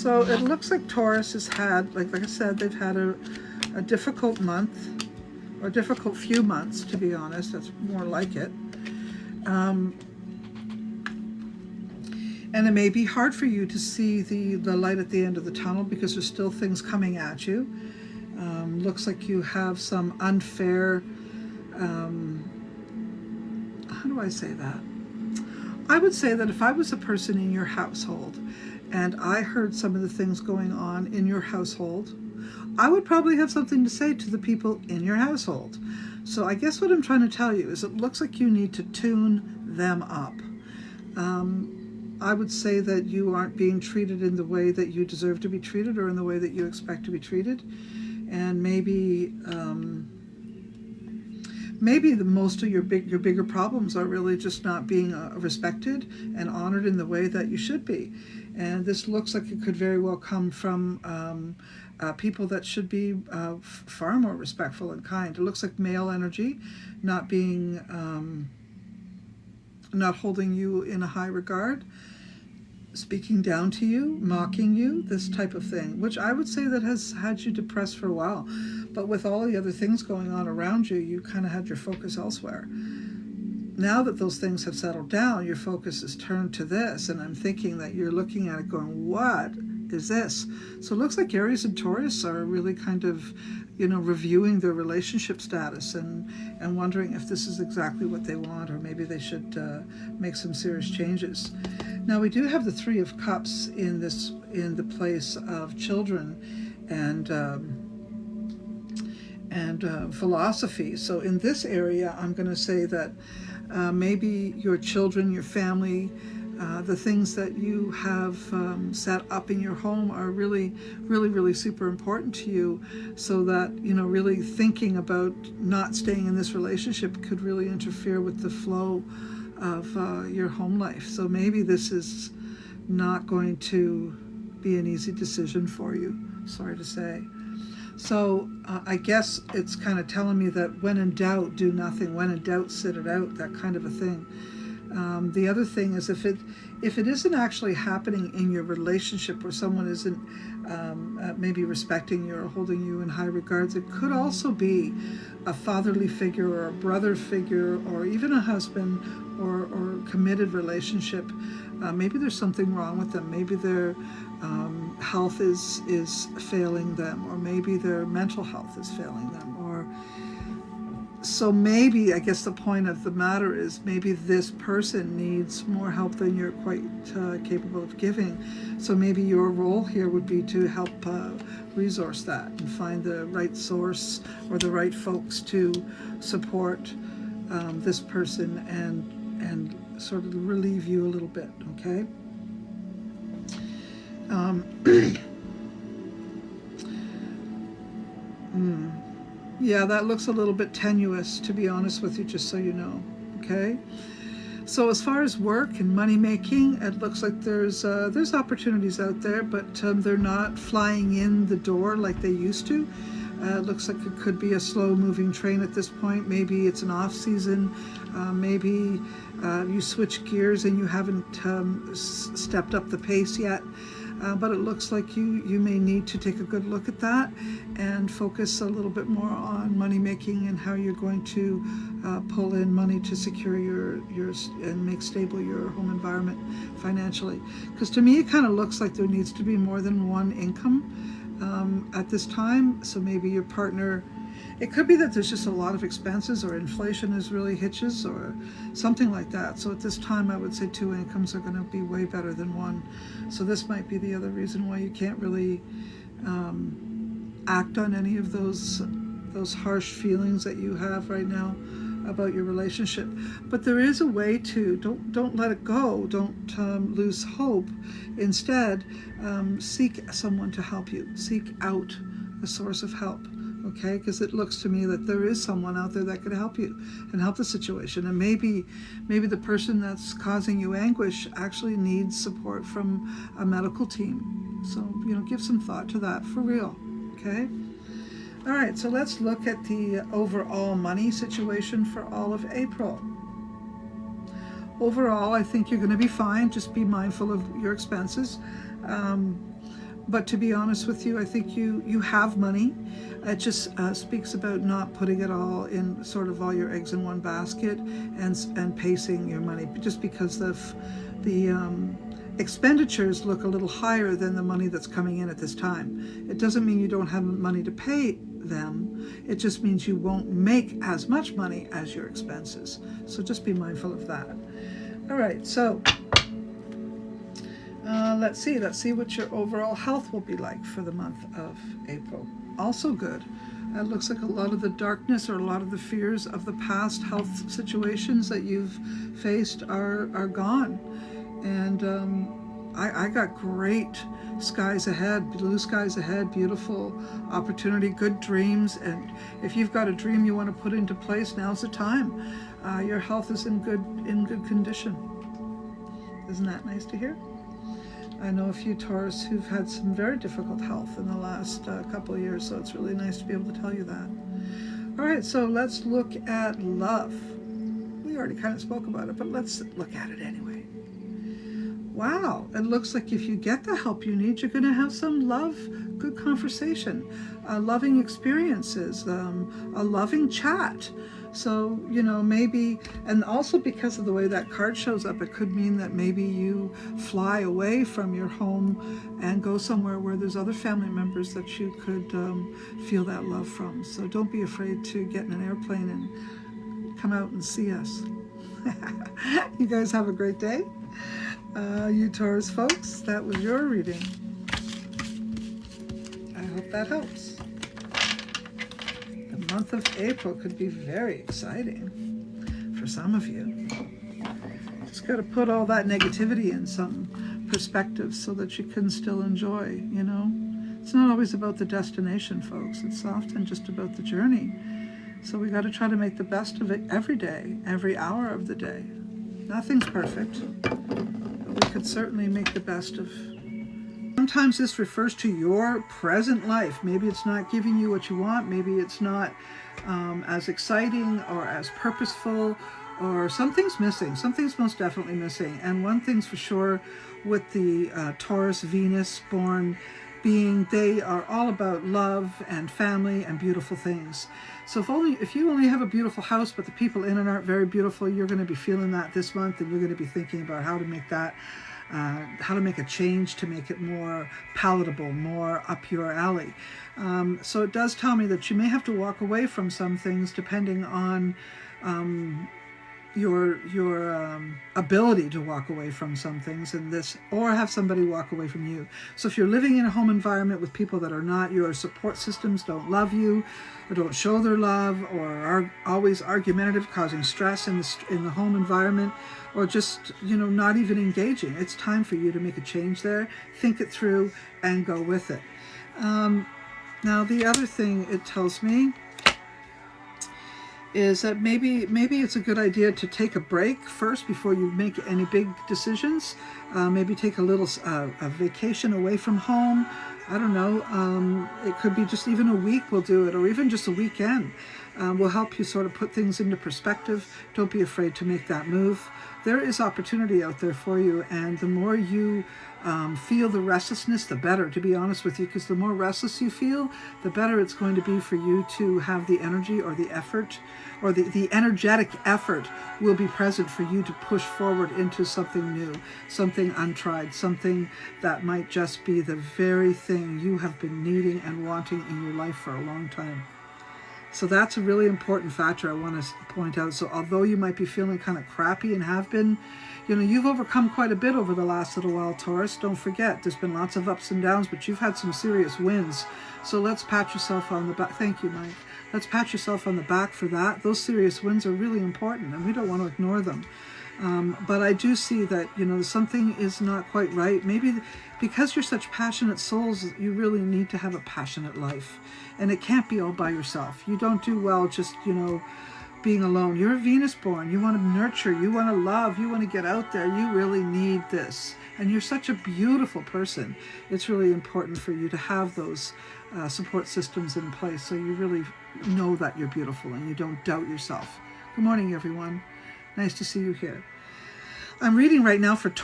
So it looks like Taurus has had, like I said, they've had a difficult month, or difficult few months, to be honest. That's more like it. And it may be hard for you to see the light at the end of the tunnel, because there's still things coming at you. Looks like you have some unfair, how do I say that? I would say that if I was a person in your household and I heard some of the things going on in your household, I would probably have something to say to the people in your household. So I guess what I'm trying to tell you is it looks like you need to tune them up. I would say that you aren't being treated in the way that you deserve to be treated, or in the way that you expect to be treated. And maybe the most of your bigger problems are really just not being respected and honored in the way that you should be. And this looks like it could very well come from people that should be far more respectful and kind. It looks like male energy, not being, not holding you in a high regard, speaking down to you, mocking you, this type of thing, which I would say that has had you depressed for a while. But with all the other things going on around you, you kind of had your focus elsewhere. Now that those things have settled down, your focus is turned to this, and I'm thinking that you're looking at it going, what is this? So it looks like Aries and Taurus are really kind of, reviewing their relationship status and wondering if this is exactly what they want, or maybe they should make some serious changes. Now we do have the Three of Cups in the place of children and philosophy. So in this area, I'm going to say that maybe your children, your family, the things that you have set up in your home are really, really, really super important to you, so that, really thinking about not staying in this relationship could really interfere with the flow of your home life. So maybe this is not going to be an easy decision for you, sorry to say. So I guess it's kind of telling me that when in doubt, do nothing. When in doubt, sit it out, that kind of a thing. The other thing is if it isn't actually happening in your relationship, where someone isn't maybe respecting you or holding you in high regards, it could also be a fatherly figure or a brother figure, or even a husband or committed relationship. Maybe there's something wrong with them. Maybe their health is failing them, or maybe their mental health is failing them, or so maybe, I guess the point of the matter is, maybe this person needs more help than you're quite capable of giving. So maybe your role here would be to help resource that and find the right source or the right folks to support this person and sort of relieve you a little bit, okay? Yeah, that looks a little bit tenuous, to be honest with you, just so you know, okay? So as far as work and money making, it looks like there's opportunities out there, but they're not flying in the door like they used to. It looks like it could be a slow-moving train at this point. Maybe it's an off-season. Maybe you switch gears and you haven't stepped up the pace yet. But it looks like you may need to take a good look at that and focus a little bit more on money making and how you're going to pull in money to secure your and make stable your home environment financially. Because to me, it kind of looks like there needs to be more than one income at this time. So maybe your partner, it could be that there's just a lot of expenses, or inflation is really hitches, or something like that. So at this time, I would say two incomes are going to be way better than one. So this might be the other reason why you can't really act on any of those harsh feelings that you have right now about your relationship. But there is a way to, don't let it go. Don't lose hope. Instead, seek someone to help you. Seek out a source of help. Okay, because it looks to me that there is someone out there that could help you and help the situation. And maybe the person that's causing you anguish actually needs support from a medical team. So, give some thought to that for real. Okay. All right, so let's look at the overall money situation for all of April. Overall, I think you're going to be fine. Just be mindful of your expenses. But to be honest with you, I think you have money. It just speaks about not putting it all in, sort of all your eggs in one basket, and pacing your money, just because the expenditures look a little higher than the money that's coming in at this time. It doesn't mean you don't have money to pay them. It just means you won't make as much money as your expenses. So just be mindful of that. All right, so let's see what your overall health will be like for the month of April. Also good. It looks like a lot of the darkness or a lot of the fears of the past health situations that you've faced are gone. And I got great skies ahead, blue skies ahead, beautiful opportunity, good dreams. And if you've got a dream you want to put into place, now's the time. Your health is in good condition. Isn't that nice to hear? I know a few Taurus who've had some very difficult health in the last couple of years, so it's really nice to be able to tell you that. All right, so let's look at love. We already kind of spoke about it, but let's look at it anyway. Wow, it looks like if you get the help you need, you're going to have some love, good conversation, loving experiences, a loving chat. So, you know, maybe, and also because of the way that card shows up, it could mean that maybe you fly away from your home and go somewhere where there's other family members that you could feel that love from. So don't be afraid to get in an airplane and come out and see us. You guys have a great day. You Taurus folks, that was your reading. I hope that helps. The month of April could be very exciting for some of you. Just got to put all that negativity in some perspective so that you can still enjoy, you know. It's not always about the destination, folks. It's often just about the journey. So we got to try to make the best of it every day, every hour of the day. Nothing's perfect, but we could certainly make the best of. Sometimes this refers to your present life. Maybe it's not giving you what you want. Maybe it's not as exciting or as purposeful, or something's missing. Something's most definitely missing. And one thing's for sure with the Taurus Venus born being, they are all about love and family and beautiful things. So if you only have a beautiful house, but the people in it aren't very beautiful, you're going to be feeling that this month, and you're going to be thinking about how to make that how to make a change to make it more palatable, more up your alley. So it does tell me that you may have to walk away from some things depending on your ability to walk away from some things in this, or have somebody walk away from you. So if you're living in a home environment with people that are not your support systems, don't love you, or don't show their love, or are always argumentative, causing stress in the home environment, or just, you know, not even engaging, it's time for you to make a change there. Think it through and go with it. Now the other thing it tells me is that maybe it's a good idea to take a break first before you make any big decisions. Maybe take a little a vacation away from home. I don't know. It could be just even a week will do it, or even just a weekend will help you sort of put things into perspective. Don't be afraid to make that move. There is opportunity out there for you, and the more you feel the restlessness, the better, to be honest with you, because the more restless you feel, the better it's going to be for you to have the energy or the effort, or the energetic effort will be present for you to push forward into something new, something untried, something that might just be the very thing you have been needing and wanting in your life for a long time. So that's a really important factor I want to point out. So although you might be feeling kind of crappy and have been, you know, you've overcome quite a bit over the last little while, Taurus. Don't forget, there's been lots of ups and downs, but you've had some serious wins. So let's pat yourself on the back. Thank you, Mike. Let's pat yourself on the back for that. Those serious wins are really important, and we don't want to ignore them. But I do see that, you know, something is not quite right. Maybe because you're such passionate souls, you really need to have a passionate life. And it can't be all by yourself. You don't do well just, you know, being alone. You're a Venus born. You want to nurture. You want to love. You want to get out there. You really need this. And you're such a beautiful person. It's really important for you to have those support systems in place, so you really know that you're beautiful and you don't doubt yourself. Good morning, everyone. Nice to see you here. I'm reading right now for Taurus.